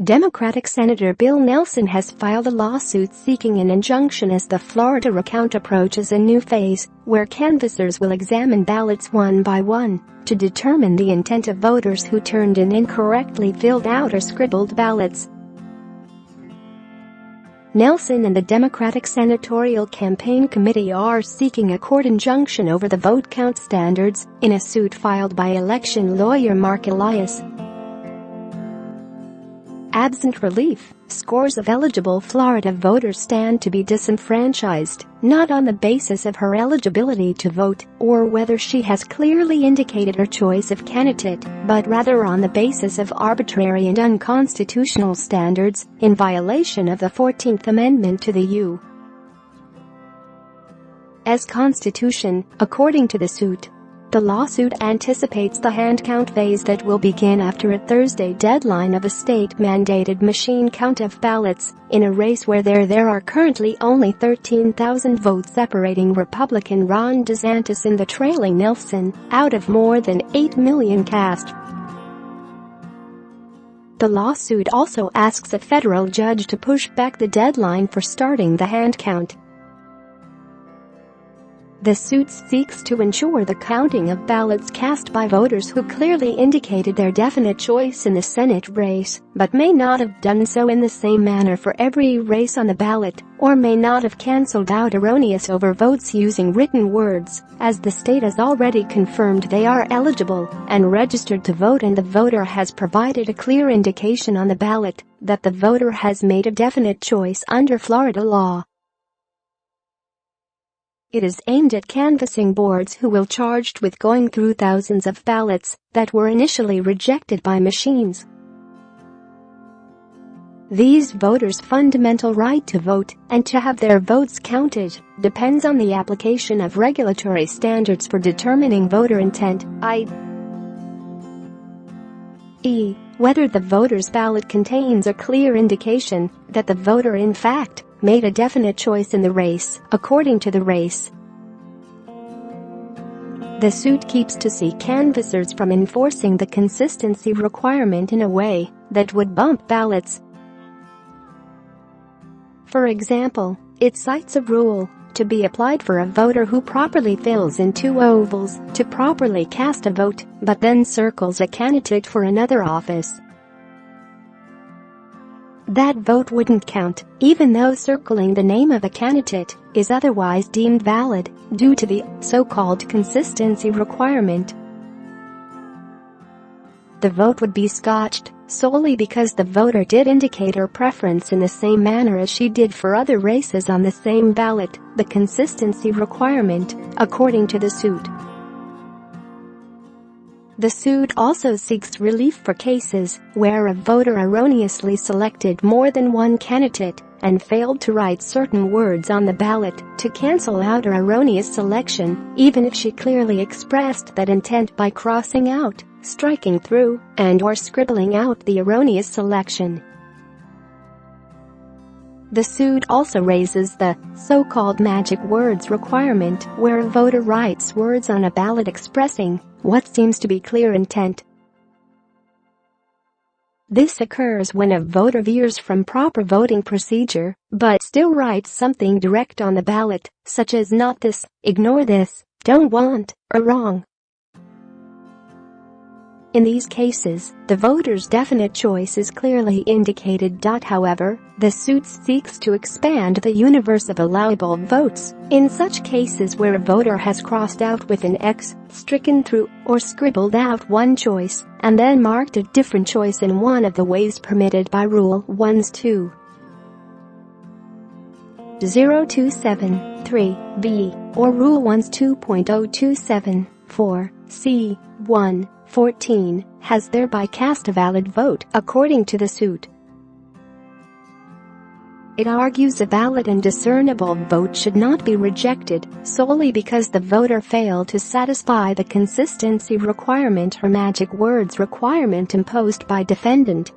Democratic Senator Bill Nelson has filed a lawsuit seeking an injunction as the Florida recount approaches a new phase, where canvassers will examine ballots one by one to determine the intent of voters who turned in incorrectly filled out or scribbled ballots. Nelson and the Democratic Senatorial Campaign Committee are seeking a court injunction over the vote count standards in a suit filed by election lawyer Marc Elias Absent. Relief. Scores of eligible Florida voters stand to be disenfranchised, not on the basis of her eligibility to vote or whether she has clearly indicated her choice of candidate, but rather on the basis of arbitrary and unconstitutional standards in violation of the 14th Amendment to the U.S. Constitution, according to the suit. The lawsuit anticipates the hand count phase that will begin after a Thursday deadline of a state-mandated machine count of ballots in a race where there are currently only 13,000 votes separating Republican Ron DeSantis and the trailing Nelson out of more than 8 million cast. The lawsuit also asks a federal judge to push back the deadline for starting the hand count. The suit seeks to ensure the counting of ballots cast by voters who clearly indicated their definite choice in the Senate race, but may not have done so in the same manner for every race on the ballot, or may not have cancelled out erroneous overvotes using written words, as the state has already confirmed they are eligible and registered to vote, and the voter has provided a clear indication on the ballot that the voter has made a definite choice under Florida law. It is aimed at canvassing boards who will be charged with going through thousands of ballots that were initially rejected by machines. These voters' fundamental right to vote and to have their votes counted depends on the application of regulatory standards for determining voter intent, i.e., whether the voter's ballot contains a clear indication that the voter in fact made a definite choice in the race, according to the race. The suit keeps to see canvassers from enforcing the consistency requirement in a way that would bump ballots. For example, it cites a rule to be applied for a voter who properly fills in 2 ovals to properly cast a vote, but then circles a candidate for another office. That vote wouldn't count, even though circling the name of a candidate is otherwise deemed valid, due to the so-called consistency requirement. The vote would be scotched solely because the voter did indicate her preference in the same manner as she did for other races on the same ballot, the consistency requirement, according to the suit. The suit also seeks relief for cases where a voter erroneously selected more than one candidate and failed to write certain words on the ballot to cancel out her erroneous selection, even if she clearly expressed that intent by crossing out, striking through, and/or scribbling out the erroneous selection. The suit also raises the so-called magic words requirement, where a voter writes words on a ballot expressing what seems to be clear intent. This occurs when a voter veers from proper voting procedure, but still writes something direct on the ballot, such as "not this," "ignore this," "don't want," or "wrong." In these cases, the voter's definite choice is clearly indicated. However, the suit seeks to expand the universe of allowable votes in such cases where a voter has crossed out with an X, stricken through, or scribbled out one choice and then marked a different choice in one of the ways permitted by Rule 1-2. 0273b or Rule 1-2.027.4 c. 1-14 has thereby cast a valid vote, according to the suit. It argues a valid and discernible vote should not be rejected solely because the voter failed to satisfy the consistency requirement or magic words requirement imposed by defendant,